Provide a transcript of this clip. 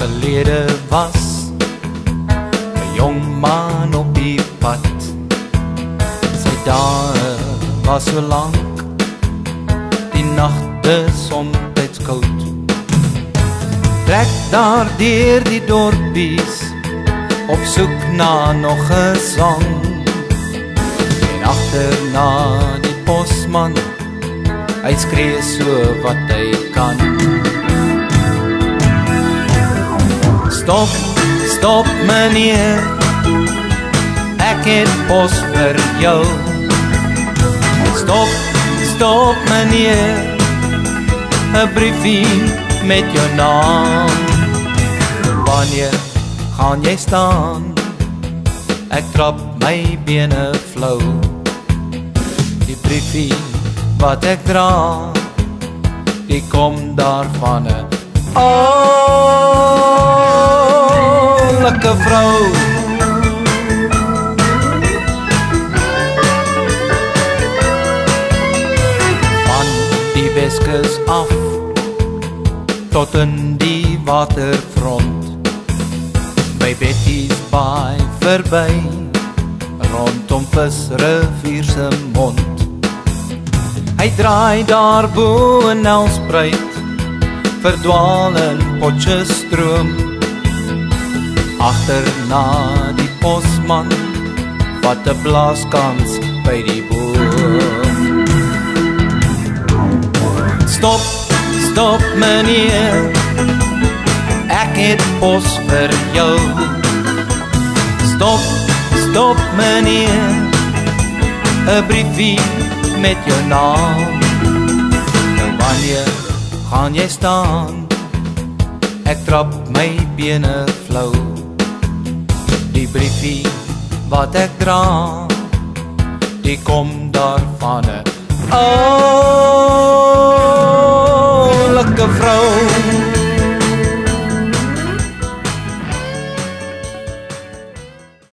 gelede was 'n jong man op die pad. Sy dae was so lank, die nagte somtyds koud. Trek daar deur die dorpies, op soek na nog 'n sang. En agterna die posman, hy skree so wat hy kan. Stop, stop meneer, ek het pos vir jou. Stop, stop meneer, 'n briefie met jou naam. Wanneer gaan jy staan? Ek trap my bene flou. Die briefie wat ek dra, die kom daarvan 'n ouelike vrou. Van die Weskus af tot in die waterfront, by Betty's Baai verby, rondom Visrivier se mond. Hy draai daar bo in Nelspruit, verdwaal in Potchefstroom. Agterna die posman, wat 'n blaaskans by die boom. Stop, stop meneer, ek het pos vir jou. Stop, stop meneer, 'n briefie met jou naam. En wanneer gaan jy staan? Ek trap my bene flou. Die briefie wat ek dra, die kom daarvan 'n ouelike vrou.